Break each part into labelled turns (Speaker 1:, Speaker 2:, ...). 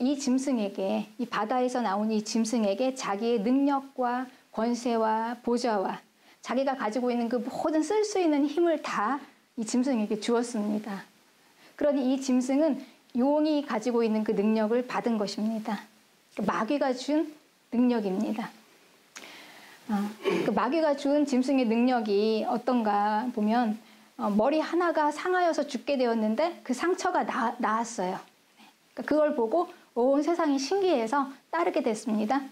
Speaker 1: 이 짐승에게, 이 바다에서 나온 이 짐승에게 자기의 능력과 권세와 보좌와 자기가 가지고 있는 그 모든 쓸 수 있는 힘을 다 이 짐승에게 주었습니다. 그러니 이 짐승은 용이 가지고 있는 그 능력을 받은 것입니다. 마귀가 준 능력입니다. 그 마귀가 준 짐승의 능력이 어떤가 보면 머리 하나가 상하여서 죽게 되었는데 그 상처가 나았어요. 그걸 보고 온 세상이 신기해서 따르게 됐습니다.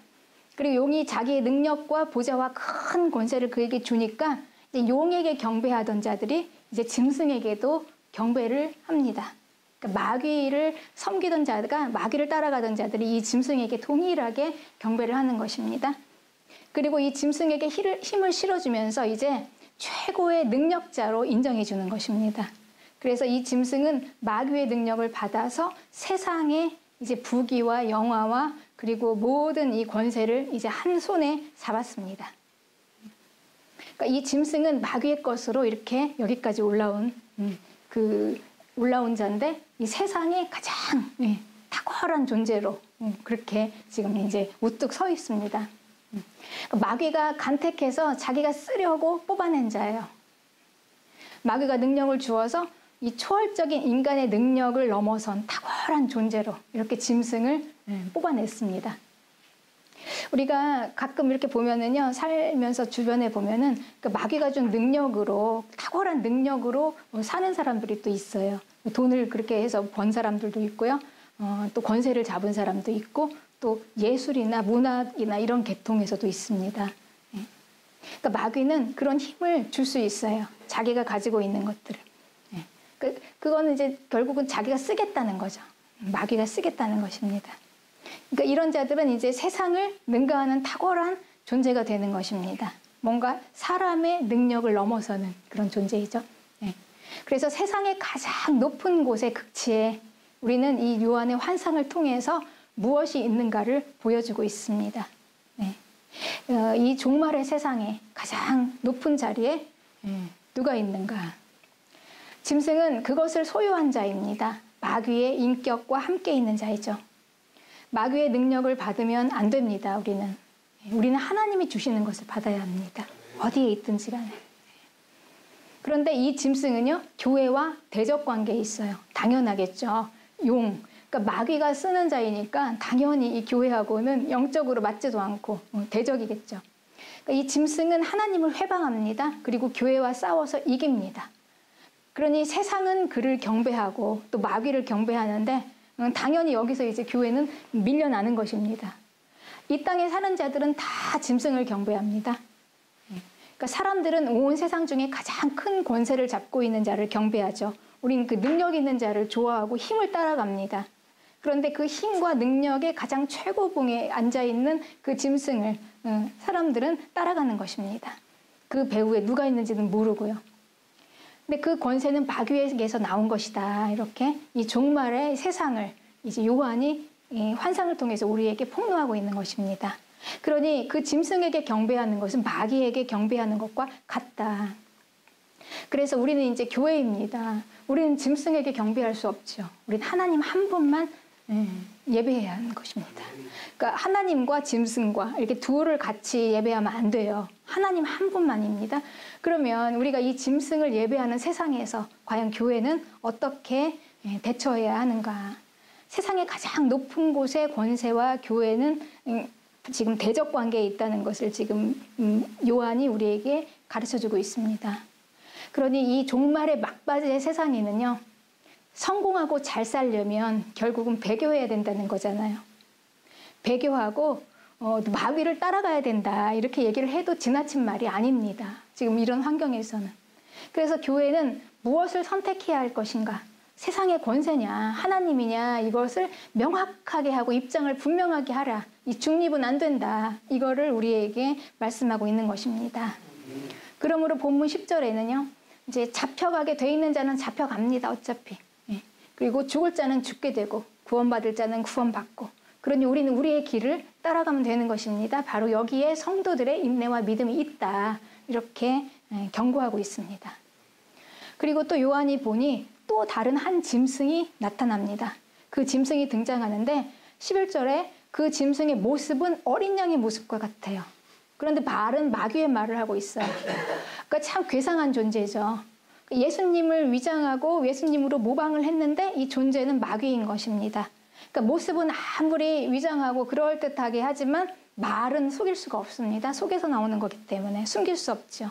Speaker 1: 그리고 용이 자기의 능력과 보좌와 큰 권세를 그에게 주니까 이제 용에게 경배하던 자들이 이제 짐승에게도 경배를 합니다. 그러니까 마귀를 섬기던 자가 마귀를 따라가던 자들이 이 짐승에게 동일하게 경배를 하는 것입니다. 그리고 이 짐승에게 힘을 실어주면서 이제 최고의 능력자로 인정해 주는 것입니다. 그래서 이 짐승은 마귀의 능력을 받아서 세상의 이제 부귀와 영화와 그리고 모든 이 권세를 이제 한 손에 잡았습니다. 그러니까 이 짐승은 마귀의 것으로 이렇게 여기까지 올라온 자인데 이 세상에 가장 탁월한 존재로 그렇게 지금 이제 우뚝 서 있습니다. 마귀가 간택해서 자기가 쓰려고 뽑아낸 자예요. 마귀가 능력을 주어서 이 초월적인 인간의 능력을 넘어선 탁월한 존재로 이렇게 짐승을 뽑아냈습니다. 우리가 가끔 이렇게 보면은요, 살면서 주변에 보면은 그 마귀가 준 능력으로, 탁월한 능력으로 사는 사람들이 또 있어요. 돈을 그렇게 해서 번 사람들도 있고요. 또 권세를 잡은 사람도 있고, 또 예술이나 문학이나 이런 계통에서도 있습니다. 그러니까 마귀는 그런 힘을 줄 수 있어요. 자기가 가지고 있는 것들을. 그거는 이제 결국은 자기가 쓰겠다는 거죠. 마귀가 쓰겠다는 것입니다. 그러니까 이런 자들은 이제 세상을 능가하는 탁월한 존재가 되는 것입니다. 뭔가 사람의 능력을 넘어서는 그런 존재이죠. 그래서 세상의 가장 높은 곳의 극치에 우리는 이 요한의 환상을 통해서 무엇이 있는가를 보여주고 있습니다. 이 종말의 세상에 가장 높은 자리에 누가 있는가? 짐승은 그것을 소유한 자입니다. 마귀의 인격과 함께 있는 자이죠. 마귀의 능력을 받으면 안 됩니다. 우리는 하나님이 주시는 것을 받아야 합니다. 어디에 있든지 간에. 그런데 이 짐승은요, 교회와 대적 관계에 있어요. 당연하겠죠. 그러니까 마귀가 쓰는 자이니까 당연히 이 교회하고는 영적으로 맞지도 않고 대적이겠죠. 그러니까 이 짐승은 하나님을 회방합니다. 그리고 교회와 싸워서 이깁니다. 그러니 세상은 그를 경배하고 또 마귀를 경배하는데 당연히 여기서 이제 교회는 밀려나는 것입니다. 이 땅에 사는 자들은 다 짐승을 경배합니다. 그러니까 사람들은 온 세상 중에 가장 큰 권세를 잡고 있는 자를 경배하죠. 우리는 그 능력 있는 자를 좋아하고 힘을 따라갑니다. 그런데 그 힘과 능력의 가장 최고봉에 앉아있는 그 짐승을 사람들은 따라가는 것입니다. 그 배후에 누가 있는지는 모르고요. 근데 그 권세는 마귀에게서 나온 것이다. 이렇게 이 종말의 세상을 이제 요한이 환상을 통해서 우리에게 폭로하고 있는 것입니다. 그러니 그 짐승에게 경배하는 것은 마귀에게 경배하는 것과 같다. 그래서 우리는 이제 교회입니다. 우리는 짐승에게 경배할 수 없죠. 우리는 하나님 한 분만 예배해야 하는 것입니다. 그러니까 하나님과 짐승과 이렇게 둘을 같이 예배하면 안 돼요. 하나님 한 분만입니다. 그러면 우리가 이 짐승을 예배하는 세상에서 과연 교회는 어떻게 대처해야 하는가? 세상의 가장 높은 곳의 권세와 교회는 지금 대적 관계에 있다는 것을 지금 요한이 우리에게 가르쳐주고 있습니다. 그러니 이 종말의 막바지의 세상에는요, 성공하고 잘 살려면 결국은 배교해야 된다는 거잖아요. 배교하고 마귀를 따라가야 된다 이렇게 얘기를 해도 지나친 말이 아닙니다. 지금 이런 환경에서는. 그래서 교회는 무엇을 선택해야 할 것인가? 세상의 권세냐 하나님이냐 이것을 명확하게 하고 입장을 분명하게 하라. 이 중립은 안 된다. 이거를 우리에게 말씀하고 있는 것입니다. 그러므로 본문 10절에는요. 이제 잡혀가게 돼 있는 자는 잡혀갑니다. 어차피. 그리고 죽을 자는 죽게 되고 구원받을 자는 구원받고 그러니 우리는 우리의 길을 따라가면 되는 것입니다. 바로 여기에 성도들의 인내와 믿음이 있다. 이렇게 경고하고 있습니다. 그리고 또 요한이 보니 또 다른 한 짐승이 나타납니다. 그 짐승이 등장하는데 11절에 그 짐승의 모습은 어린 양의 모습과 같아요. 그런데 말은 마귀의 말을 하고 있어요. 그러니까 참 괴상한 존재죠. 예수님을 위장하고 예수님으로 모방을 했는데 이 존재는 마귀인 것입니다. 그러니까 모습은 아무리 위장하고 그럴듯하게 하지만 말은 속일 수가 없습니다. 속에서 나오는 거기 때문에 숨길 수 없죠.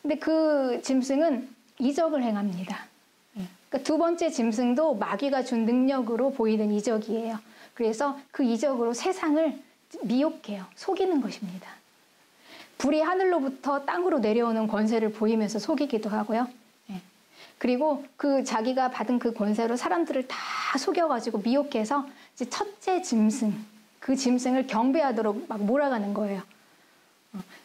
Speaker 1: 근데 그 짐승은 이적을 행합니다. 그러니까 두 번째 짐승도 마귀가 준 능력으로 보이는 이적이에요. 그래서 그 이적으로 세상을 미혹해요. 속이는 것입니다. 불이 하늘로부터 땅으로 내려오는 권세를 보이면서 속이기도 하고요. 그리고 그 자기가 받은 그 권세로 사람들을 다 속여가지고 미혹해서 이제 첫째 짐승, 그 짐승을 경배하도록 막 몰아가는 거예요.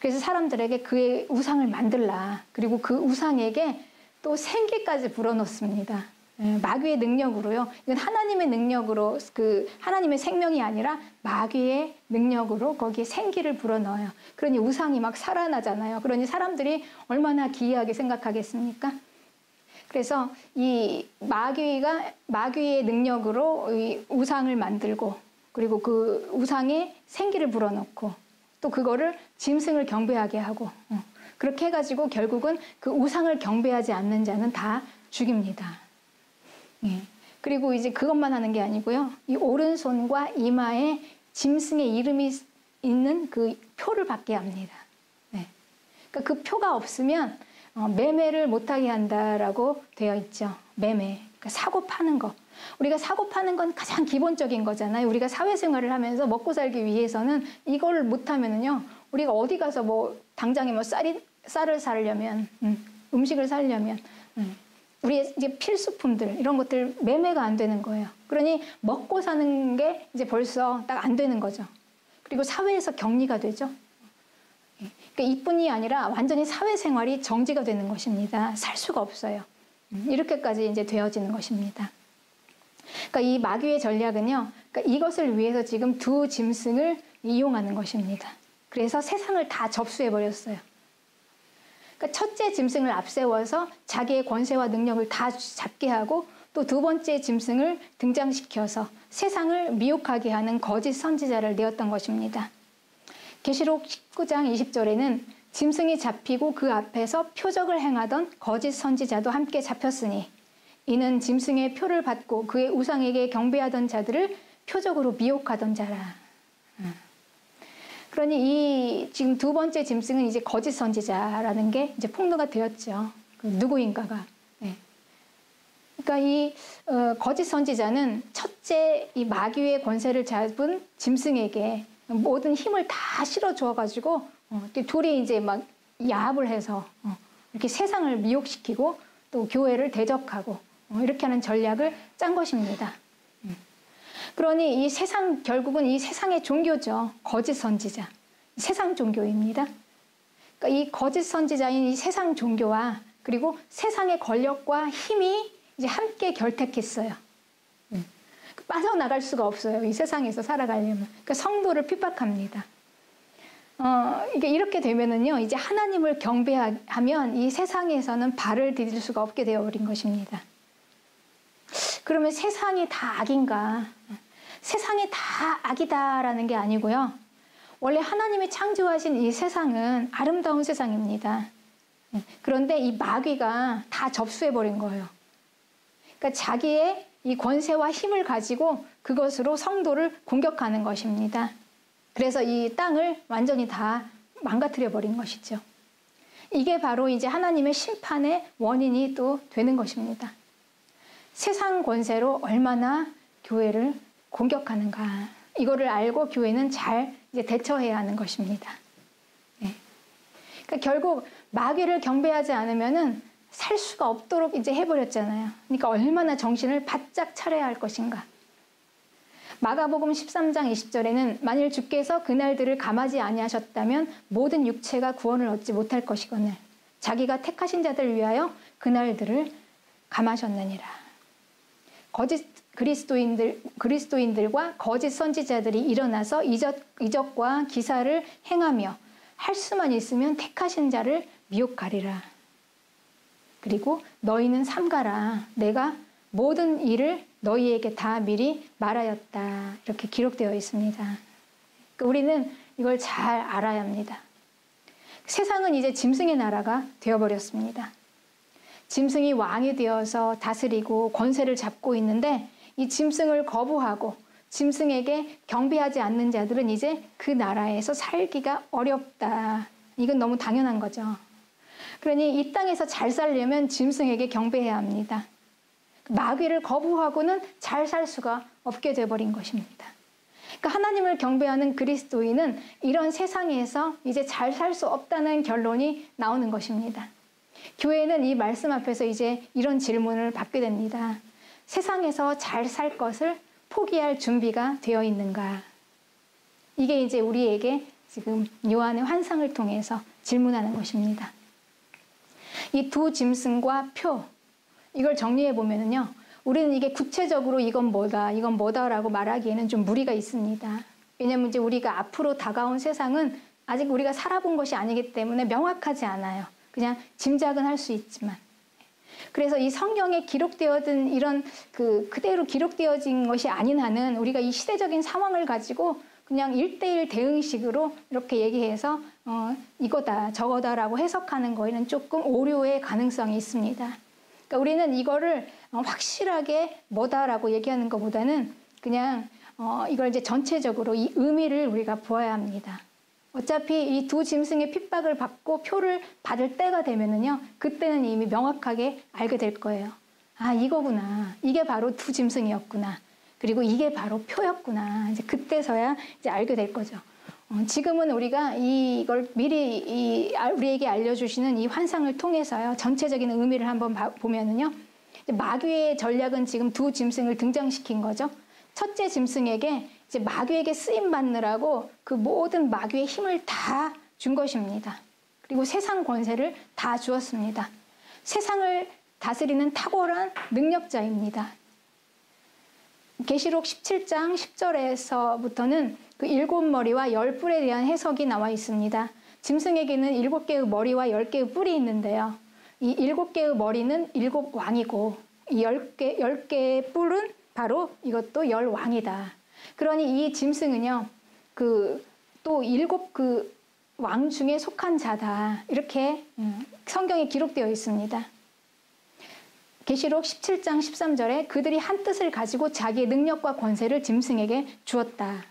Speaker 1: 그래서 사람들에게 그의 우상을 만들라. 그리고 그 우상에게 또 생기까지 불어넣습니다. 마귀의 능력으로요. 이건 하나님의 능력으로, 그 하나님의 생명이 아니라 마귀의 능력으로 거기에 생기를 불어넣어요. 그러니 우상이 막 살아나잖아요. 그러니 사람들이 얼마나 기이하게 생각하겠습니까? 그래서 이 마귀의 능력으로 이 우상을 만들고, 그리고 그 우상에 생기를 불어넣고, 또 그거를 짐승을 경배하게 하고, 그렇게 해가지고 결국은 그 우상을 경배하지 않는 자는 다 죽입니다. 그리고 이제 그것만 하는 게 아니고요. 이 오른손과 이마에 짐승의 이름이 있는 그 표를 받게 합니다. 그러니까 그 표가 없으면 매매를 못하게 한다라고 되어 있죠. 매매. 그러니까 사고 파는 거. 우리가 사고 파는 건 가장 기본적인 거잖아요. 우리가 사회생활을 하면서 먹고 살기 위해서는 이걸 못하면은요, 우리가 어디 가서 뭐 당장에 뭐 쌀을 사려면, 음식을 사려면, 우리의 이제 필수품들 이런 것들 매매가 안 되는 거예요. 그러니 먹고 사는 게 이제 벌써 딱 안 되는 거죠. 그리고 사회에서 격리가 되죠. 그러니까 이뿐이 아니라 완전히 사회생활이 정지가 되는 것입니다. 살 수가 없어요. 이렇게까지 이제 되어지는 것입니다. 그러니까 이 마귀의 전략은요, 그러니까 이것을 위해서 지금 두 짐승을 이용하는 것입니다. 그래서 세상을 다 접수해 버렸어요. 그러니까 첫째 짐승을 앞세워서 자기의 권세와 능력을 다 잡게 하고, 또 두 번째 짐승을 등장시켜서 세상을 미혹하게 하는 거짓 선지자를 내었던 것입니다. 계시록 19장 20절에는 짐승이 잡히고 그 앞에서 표적을 행하던 거짓 선지자도 함께 잡혔으니 이는 짐승의 표를 받고 그의 우상에게 경배하던 자들을 표적으로 미혹하던 자라. 그러니 이 지금 두 번째 짐승은 이제 거짓 선지자라는 게 이제 폭로가 되었죠. 그 누구인가가. 그러니까 이 거짓 선지자는 첫째 이 마귀의 권세를 잡은 짐승에게 모든 힘을 다 실어 주어가지고 둘이 이제 막 야합을 해서 이렇게 세상을 미혹시키고 또 교회를 대적하고 이렇게 하는 전략을 짠 것입니다. 그러니 이 세상, 결국은 이 세상의 종교죠. 거짓 선지자. 세상 종교입니다. 그러니까 이 거짓 선지자인 이 세상 종교와 그리고 세상의 권력과 힘이 이제 함께 결탁했어요. 빠져나갈 수가 없어요. 이 세상에서 살아가려면. 그러니까 성도를 핍박합니다. 이게 이렇게 되면은요, 이제 하나님을 경배하면 이 세상에서는 발을 디딜 수가 없게 되어버린 것입니다. 그러면 세상이 다 악인가? 세상이 다 악이다라는 게 아니고요. 원래 하나님이 창조하신 이 세상은 아름다운 세상입니다. 그런데 이 마귀가 다 접수해버린 거예요. 그러니까 자기의 이 권세와 힘을 가지고 그것으로 성도를 공격하는 것입니다. 그래서 이 땅을 완전히 다 망가뜨려버린 것이죠. 이게 바로 이제 하나님의 심판의 원인이 또 되는 것입니다. 세상 권세로 얼마나 교회를 공격하는가. 이거를 알고 교회는 잘 이제 대처해야 하는 것입니다. 그러니까 결국 마귀를 경배하지 않으면은 살 수가 없도록 이제 해버렸잖아요. 그러니까 얼마나 정신을 바짝 차려야 할 것인가. 마가복음 13장 20절에는 만일 주께서 그날들을 감하지 아니하셨다면 모든 육체가 구원을 얻지 못할 것이거늘 자기가 택하신 자들을 위하여 그날들을 감하셨느니라. 거짓 그리스도인들과 거짓 선지자들이 일어나서 이적과 기사를 행하며 할 수만 있으면 택하신 자를 미혹하리라. 그리고 너희는 삼가라. 내가 모든 일을 너희에게 다 미리 말하였다. 이렇게 기록되어 있습니다. 그러니까 우리는 이걸 잘 알아야 합니다. 세상은 이제 짐승의 나라가 되어버렸습니다. 짐승이 왕이 되어서 다스리고 권세를 잡고 있는데 이 짐승을 거부하고 짐승에게 경배하지 않는 자들은 이제 그 나라에서 살기가 어렵다. 이건 너무 당연한 거죠. 그러니 이 땅에서 잘 살려면 짐승에게 경배해야 합니다. 마귀를 거부하고는 잘 살 수가 없게 돼버린 것입니다. 그러니까 하나님을 경배하는 그리스도인은 이런 세상에서 이제 잘 살 수 없다는 결론이 나오는 것입니다. 교회는 이 말씀 앞에서 이제 이런 질문을 받게 됩니다. 세상에서 잘 살 것을 포기할 준비가 되어 있는가? 이게 이제 우리에게 지금 요한의 환상을 통해서 질문하는 것입니다. 이 두 짐승과 표, 이걸 정리해 보면은요, 우리는 이게 구체적으로 이건 뭐다라고 말하기에는 좀 무리가 있습니다. 왜냐하면 이제 우리가 앞으로 다가온 세상은 아직 우리가 살아본 것이 아니기 때문에 명확하지 않아요. 그냥 짐작은 할 수 있지만. 그래서 이 성경에 기록되어진 이런 그대로 기록되어진 것이 아닌 한은 우리가 이 시대적인 상황을 가지고 그냥 1:1 대응식으로 이렇게 얘기해서 이거다 저거다라고 해석하는 거에는 조금 오류의 가능성이 있습니다. 그러니까 우리는 이거를 확실하게 뭐다라고 얘기하는 것보다는 그냥 이걸 이제 전체적으로 이 의미를 우리가 보아야 합니다. 어차피 이 두 짐승의 핍박을 받고 표를 받을 때가 되면은요, 그때는 이미 명확하게 알게 될 거예요. 아, 이거구나. 이게 바로 두 짐승이었구나. 그리고 이게 바로 표였구나. 이제 그때서야 이제 알게 될 거죠. 지금은 우리가 이걸 미리 우리에게 알려주시는 이 환상을 통해서요, 전체적인 의미를 한번 보면은요, 마귀의 전략은 지금 두 짐승을 등장시킨 거죠. 첫째 짐승에게 이제 마귀에게 쓰임 받느라고 그 모든 마귀의 힘을 다 준 것입니다. 그리고 세상 권세를 다 주었습니다. 세상을 다스리는 탁월한 능력자입니다. 계시록 17장 10절에서부터는 그 7머리와 10뿔에 대한 해석이 나와 있습니다. 짐승에게는 7개의 머리와 10개의 뿔이 있는데요. 이 7개의 머리는 7왕이고 이 10개의 뿔은 바로 이것도 10왕이다. 그러니 이 짐승은요, 또 7 왕 중에 속한 자다. 이렇게 성경에 기록되어 있습니다. 계시록 17장 13절에 그들이 한 뜻을 가지고 자기의 능력과 권세를 짐승에게 주었다.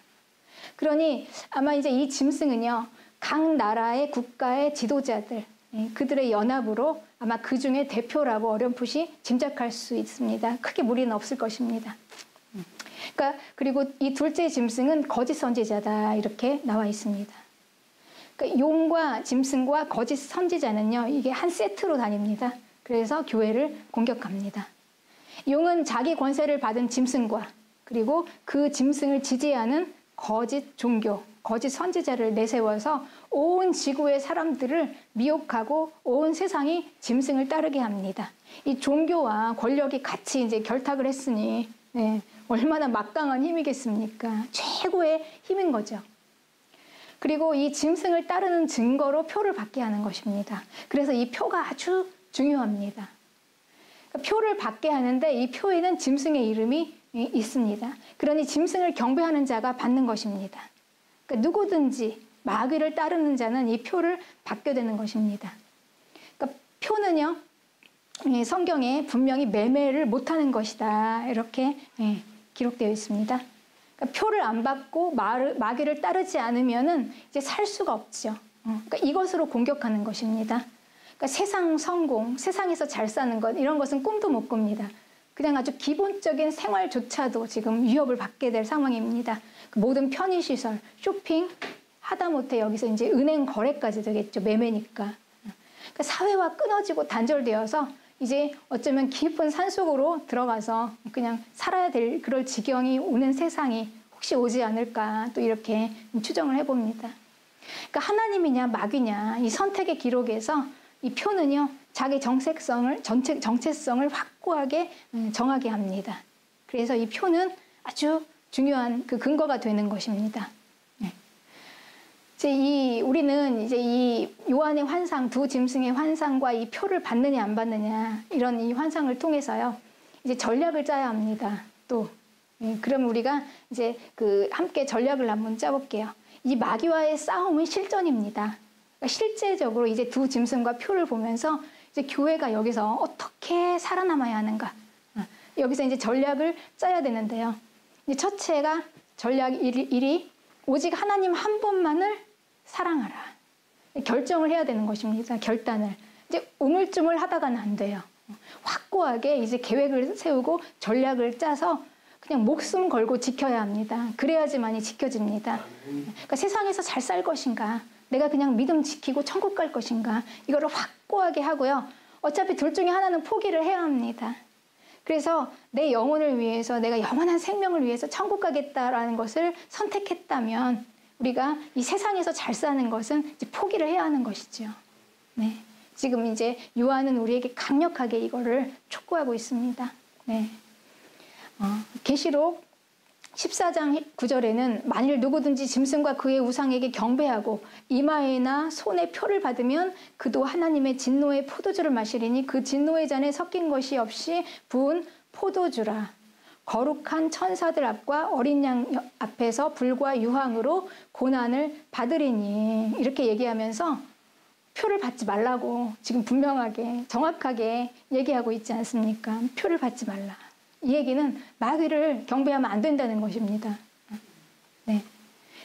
Speaker 1: 그러니 아마 이제 이 짐승은요, 각 나라의 국가의 지도자들, 그들의 연합으로 아마 그 중에 대표라고 어렴풋이 짐작할 수 있습니다. 크게 무리는 없을 것입니다. 그러니까 그리고 이 둘째 짐승은 거짓 선지자다. 이렇게 나와 있습니다. 그러니까 용과 짐승과 거짓 선지자는요, 이게 한 세트로 다닙니다. 그래서 교회를 공격합니다. 용은 자기 권세를 받은 짐승과 그리고 그 짐승을 지지하는 거짓 종교, 거짓 선지자를 내세워서 온 지구의 사람들을 미혹하고 온 세상이 짐승을 따르게 합니다. 이 종교와 권력이 같이 이제 결탁을 했으니 얼마나 막강한 힘이겠습니까? 최고의 힘인 거죠. 그리고 이 짐승을 따르는 증거로 표를 받게 하는 것입니다. 그래서 이 표가 아주 중요합니다. 그러니까 표를 받게 하는데 이 표에는 짐승의 이름이 있습니다. 그러니 짐승을 경배하는 자가 받는 것입니다. 그러니까 누구든지 마귀를 따르는 자는 이 표를 받게 되는 것입니다. 그러니까 표는요, 성경에 분명히 매매를 못하는 것이다. 이렇게 기록되어 있습니다. 그러니까 표를 안 받고 마귀를 따르지 않으면은 이제 살 수가 없죠. 그러니까 이것으로 공격하는 것입니다. 그러니까 세상 성공, 세상에서 잘 사는 것, 이런 것은 꿈도 못 꿉니다. 그냥 아주 기본적인 생활조차도 지금 위협을 받게 될 상황입니다. 그 모든 편의시설, 쇼핑, 하다못해 여기서 이제 은행 거래까지 되겠죠. 매매니까. 그러니까 사회와 끊어지고 단절되어서 이제 어쩌면 깊은 산속으로 들어가서 그냥 살아야 될 그럴 지경이 오는 세상이 혹시 오지 않을까 또 이렇게 추정을 해봅니다. 그러니까 하나님이냐 마귀냐 이 선택의 기록에서 이 표는요, 자기 정체성을 확고하게 정하게 합니다. 그래서 이 표는 아주 중요한 그 근거가 되는 것입니다. 우리는 이제 이 요한의 환상, 두 짐승의 환상과 이 표를 받느냐 안 받느냐 이런 이 환상을 통해서요, 이제 전략을 짜야 합니다. 또 그럼 우리가 이제 함께 전략을 한번 짜볼게요. 이 마귀와의 싸움은 실전입니다. 그러니까 실제적으로 이제 두 짐승과 표를 보면서 이제 교회가 여기서 어떻게 살아남아야 하는가. 여기서 이제 전략을 짜야 되는데요. 이제 첫째가 전략 1이 오직 하나님 한 분만을 사랑하라. 결정을 해야 되는 것입니다. 결단을. 이제 우물쭈물 하다가는 안 돼요. 확고하게 이제 계획을 세우고 전략을 짜서 그냥 목숨 걸고 지켜야 합니다. 그래야지만이 지켜집니다. 그러니까 세상에서 잘 살 것인가, 내가 그냥 믿음 지키고 천국 갈 것인가, 이거를 확고하게 하고요. 어차피 둘 중에 하나는 포기를 해야 합니다. 그래서 내 영혼을 위해서, 내가 영원한 생명을 위해서 천국 가겠다라는 것을 선택했다면 우리가 이 세상에서 잘 사는 것은 이제 포기를 해야 하는 것이죠. 네. 지금 이제 요한은 우리에게 강력하게 이거를 촉구하고 있습니다. 네. 계시록 14장 9절에는 만일 누구든지 짐승과 그의 우상에게 경배하고 이마에나 손에 표를 받으면 그도 하나님의 진노의 포도주를 마시리니 그 진노의 잔에 섞인 것이 없이 부은 포도주라. 거룩한 천사들 앞과 어린 양 앞에서 불과 유황으로 고난을 받으리니, 이렇게 얘기하면서 표를 받지 말라고 지금 분명하게 정확하게 얘기하고 있지 않습니까? 표를 받지 말라. 이 얘기는 마귀를 경배하면 안 된다는 것입니다. 네.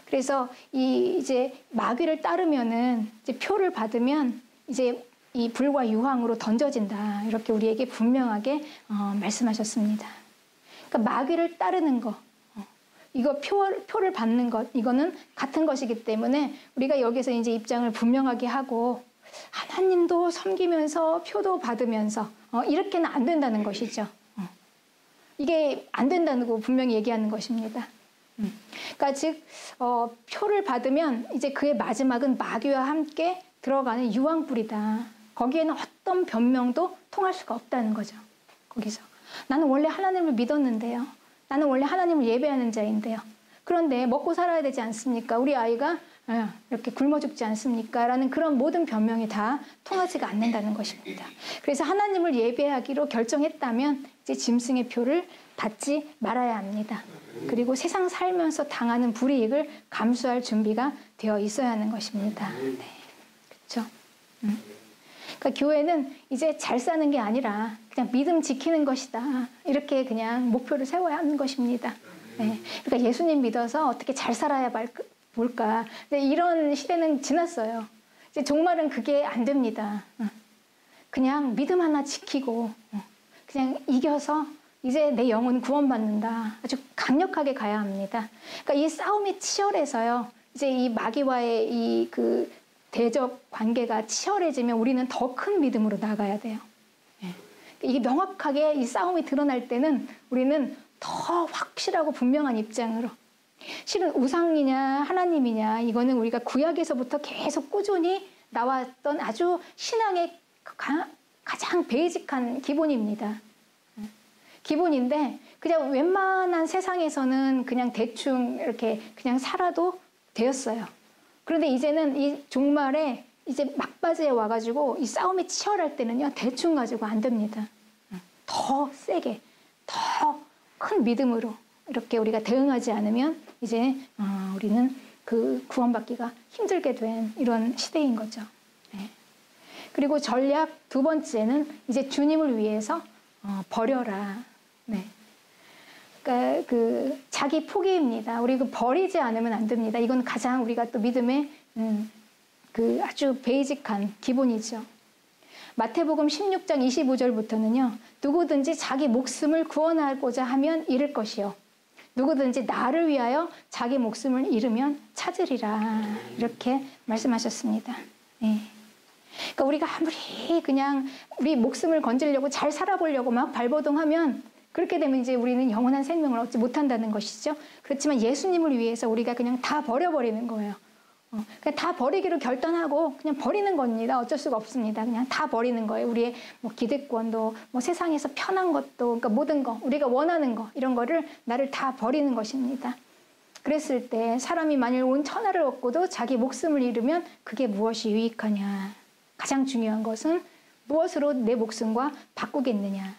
Speaker 1: 그래서 이제 마귀를 따르면은 이제 표를 받으면 이제 이 불과 유황으로 던져진다. 이렇게 우리에게 분명하게 말씀하셨습니다. 그러니까 마귀를 따르는 거, 이거 표를 받는 것, 이거는 같은 것이기 때문에 우리가 여기서 이제 입장을 분명하게 하고 하나님도 섬기면서 표도 받으면서 이렇게는 안 된다는 것이죠. 이게 안 된다고 분명히 얘기하는 것입니다. 그러니까 즉 표를 받으면 이제 그의 마지막은 마귀와 함께 들어가는 유황불이다. 거기에는 어떤 변명도 통할 수가 없다는 거죠. 거기서 나는 원래 하나님을 믿었는데요. 나는 원래 하나님을 예배하는 자인데요. 그런데 먹고 살아야 되지 않습니까? 우리 아이가 이렇게 굶어 죽지 않습니까? 라는 그런 모든 변명이 다 통하지가 않는다는 것입니다. 그래서 하나님을 예배하기로 결정했다면 이제 짐승의 표를 받지 말아야 합니다. 그리고 세상 살면서 당하는 불이익을 감수할 준비가 되어 있어야 하는 것입니다. 네. 그렇죠? 그러니까 교회는 이제 잘 사는 게 아니라 그냥 믿음 지키는 것이다. 이렇게 그냥 목표를 세워야 하는 것입니다. 네. 그러니까 예수님 믿어서 어떻게 잘 살아야 볼까. 근데 이런 시대는 지났어요. 이제 종말은 그게 안 됩니다. 그냥 믿음 하나 지키고 그냥 이겨서 이제 내 영혼 구원받는다. 아주 강력하게 가야 합니다. 그러니까 이 싸움이 치열해서요. 이제 이 마귀와의 이 대적 관계가 치열해지면 우리는 더 큰 믿음으로 나가야 돼요. 이게 명확하게 이 싸움이 드러날 때는 우리는 더 확실하고 분명한 입장으로, 실은 우상이냐 하나님이냐 이거는 우리가 구약에서부터 계속 꾸준히 나왔던 아주 신앙의 가장 베이직한 기본입니다. 기본인데 그냥 웬만한 세상에서는 그냥 대충 이렇게 그냥 살아도 되었어요. 그런데 이제는 이 종말에 이제 막바지에 와가지고 이 싸움이 치열할 때는요, 대충 가지고 안 됩니다. 더 세게, 더 큰 믿음으로 이렇게 우리가 대응하지 않으면 이제 우리는 그 구원받기가 힘들게 된 이런 시대인 거죠. 네. 그리고 전략 두 번째는 이제 주님을 위해서 버려라. 네. 그러니까 자기 포기입니다. 우리 버리지 않으면 안 됩니다. 이건 가장 우리가 또 믿음의 아주 베이직한 기본이죠. 마태복음 16장 25절부터는요. 누구든지 자기 목숨을 구원하고자 하면 잃을 것이요. 누구든지 나를 위하여 자기 목숨을 잃으면 찾으리라. 이렇게 말씀하셨습니다. 네. 그러니까 우리가 아무리 그냥 우리 목숨을 건지려고 잘 살아보려고 막 발버둥하면 그렇게 되면 이제 우리는 영원한 생명을 얻지 못한다는 것이죠. 그렇지만 예수님을 위해서 우리가 그냥 다 버려버리는 거예요. 그냥 다 버리기로 결단하고 그냥 버리는 겁니다. 어쩔 수가 없습니다. 그냥 다 버리는 거예요. 우리의 뭐 기득권도, 뭐 세상에서 편한 것도, 그러니까 모든 거, 우리가 원하는 거, 이런 거를 나를 다 버리는 것입니다. 그랬을 때 사람이 만일 온 천하를 얻고도 자기 목숨을 잃으면 그게 무엇이 유익하냐. 가장 중요한 것은 무엇으로 내 목숨과 바꾸겠느냐.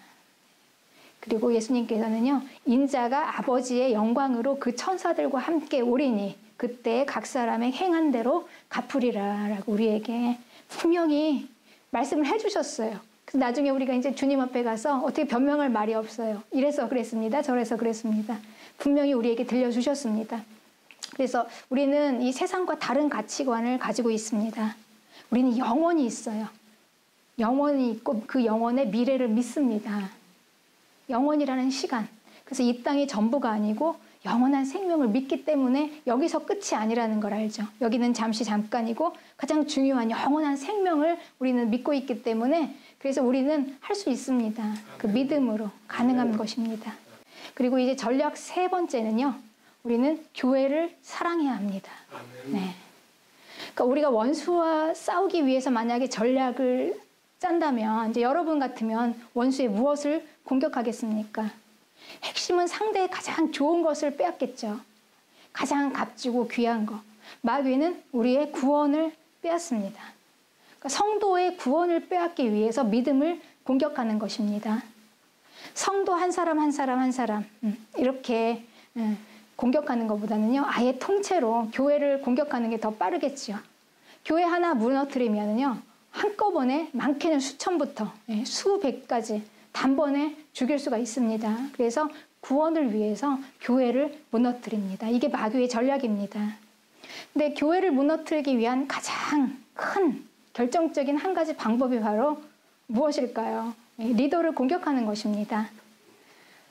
Speaker 1: 그리고 예수님께서는요, 인자가 아버지의 영광으로 그 천사들과 함께 오리니 그때 각 사람의 행한 대로 갚으리라 라고 우리에게 분명히 말씀을 해주셨어요. 그래서 나중에 우리가 이제 주님 앞에 가서 어떻게 변명할 말이 없어요. 이래서 그랬습니다. 저래서 그랬습니다. 분명히 우리에게 들려주셨습니다. 그래서 우리는 이 세상과 다른 가치관을 가지고 있습니다. 우리는 영원이 있어요. 영원이 있고 그 영원의 미래를 믿습니다. 영원이라는 시간. 그래서 이 땅이 전부가 아니고 영원한 생명을 믿기 때문에 여기서 끝이 아니라는 걸 알죠. 여기는 잠시 잠깐이고 가장 중요한 영원한 생명을 우리는 믿고 있기 때문에 그래서 우리는 할 수 있습니다. 그 믿음으로 가능한 것입니다. 그리고 이제 전략 세 번째는요. 우리는 교회를 사랑해야 합니다. 네. 그러니까 우리가 원수와 싸우기 위해서 만약에 전략을 짠다면 이제 여러분 같으면 원수의 무엇을 공격하겠습니까? 핵심은 상대의 가장 좋은 것을 빼앗겠죠. 가장 값지고 귀한 것. 마귀는 우리의 구원을 빼앗습니다. 그러니까 성도의 구원을 빼앗기 위해서 믿음을 공격하는 것입니다. 성도 한 사람 한 사람 한 사람 이렇게 공격하는 것보다는요. 아예 통째로 교회를 공격하는 게 더 빠르겠죠. 교회 하나 무너뜨리면요. 한꺼번에 많게는 수천부터 수백까지 단번에 죽일 수가 있습니다. 그래서 구원을 위해서 교회를 무너뜨립니다. 이게 마귀의 전략입니다. 근데 교회를 무너뜨리기 위한 가장 큰 결정적인 한 가지 방법이 바로 무엇일까요? 리더를 공격하는 것입니다.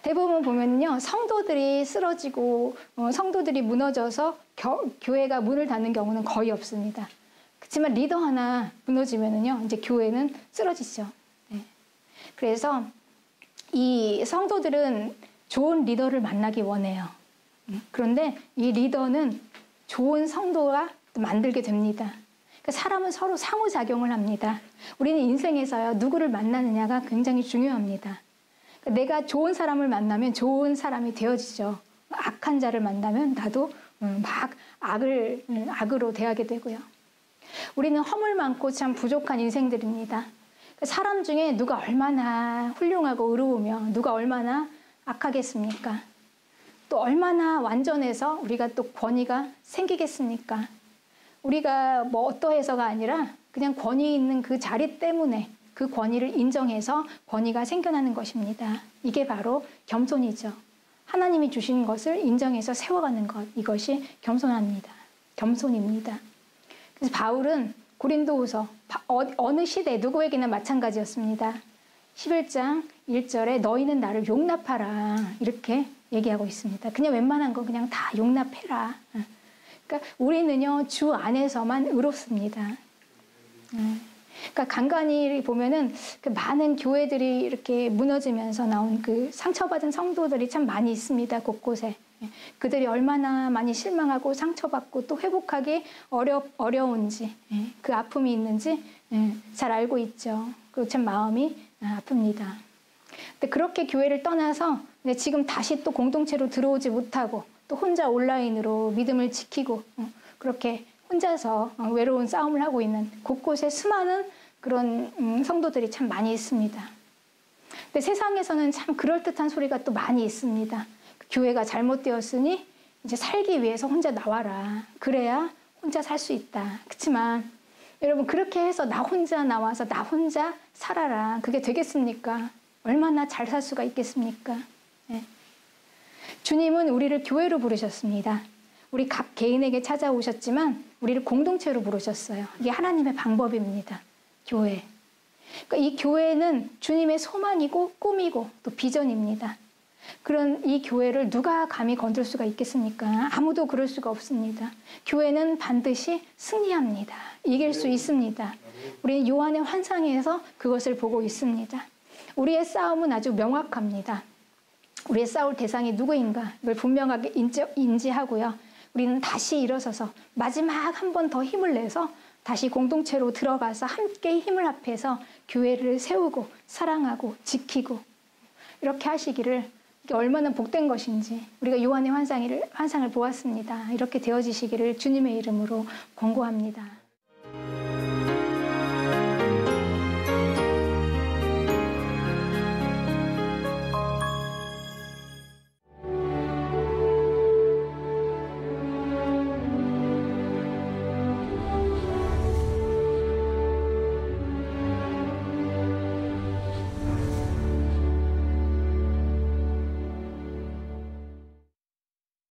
Speaker 1: 대부분 보면요. 성도들이 쓰러지고 성도들이 무너져서 교회가 문을 닫는 경우는 거의 없습니다. 그렇지만 리더 하나 무너지면은요. 이제 교회는 쓰러지죠. 네. 그래서 이 성도들은 좋은 리더를 만나기 원해요. 그런데 이 리더는 좋은 성도가 만들게 됩니다. 그러니까 사람은 서로 상호작용을 합니다. 우리는 인생에서요. 누구를 만나느냐가 굉장히 중요합니다. 그러니까 내가 좋은 사람을 만나면 좋은 사람이 되어지죠. 악한 자를 만나면 나도 막 악으로 대하게 되고요. 우리는 허물 많고 참 부족한 인생들입니다. 사람 중에 누가 얼마나 훌륭하고 의로우며 누가 얼마나 악하겠습니까? 또 얼마나 완전해서 우리가 또 권위가 생기겠습니까? 우리가 뭐 어떠해서가 아니라 그냥 권위 있는 그 자리 때문에 그 권위를 인정해서 권위가 생겨나는 것입니다. 이게 바로 겸손이죠. 하나님이 주신 것을 인정해서 세워가는 것, 이것이 겸손합니다. 겸손입니다. 그래서 바울은 고린도후서 어느 시대 누구에게나 마찬가지였습니다. 11장 1절에 너희는 나를 용납하라 이렇게 얘기하고 있습니다. 그냥 웬만한 거 그냥 다 용납해라. 그러니까 우리는요 주 안에서만 의롭습니다. 그러니까 간간히 보면은 그 많은 교회들이 이렇게 무너지면서 나온 그 상처받은 성도들이 참 많이 있습니다. 곳곳에. 그들이 얼마나 많이 실망하고 상처받고 또 회복하기 어려운지 그 아픔이 있는지 잘 알고 있죠. 그 참 마음이 아픕니다. 근데 그렇게 교회를 떠나서 지금 다시 또 공동체로 들어오지 못하고 또 혼자 온라인으로 믿음을 지키고 그렇게 혼자서 외로운 싸움을 하고 있는 곳곳에 수많은 그런 성도들이 참 많이 있습니다. 근데 세상에서는 참 그럴듯한 소리가 또 많이 있습니다. 교회가 잘못되었으니 이제 살기 위해서 혼자 나와라. 그래야 혼자 살 수 있다. 그렇지만 여러분 그렇게 해서 나 혼자 나와서 나 혼자 살아라. 그게 되겠습니까? 얼마나 잘 살 수가 있겠습니까? 네. 주님은 우리를 교회로 부르셨습니다. 우리 각 개인에게 찾아오셨지만 우리를 공동체로 부르셨어요. 이게 하나님의 방법입니다. 교회. 그러니까 이 교회는 주님의 소망이고 꿈이고 또 비전입니다. 그런 이 교회를 누가 감히 건들 수가 있겠습니까? 아무도 그럴 수가 없습니다. 교회는 반드시 승리합니다. 이길 수 있습니다. 우리는 요한의 환상에서 그것을 보고 있습니다. 우리의 싸움은 아주 명확합니다. 우리의 싸울 대상이 누구인가 이걸 분명하게 인지하고요. 우리는 다시 일어서서 마지막 한 번 더 힘을 내서 다시 공동체로 들어가서 함께 힘을 합해서 교회를 세우고 사랑하고 지키고 이렇게 하시기를 이게 얼마나 복된 것인지 우리가 요한의 환상을 보았습니다. 이렇게 되어지시기를 주님의 이름으로 권고합니다.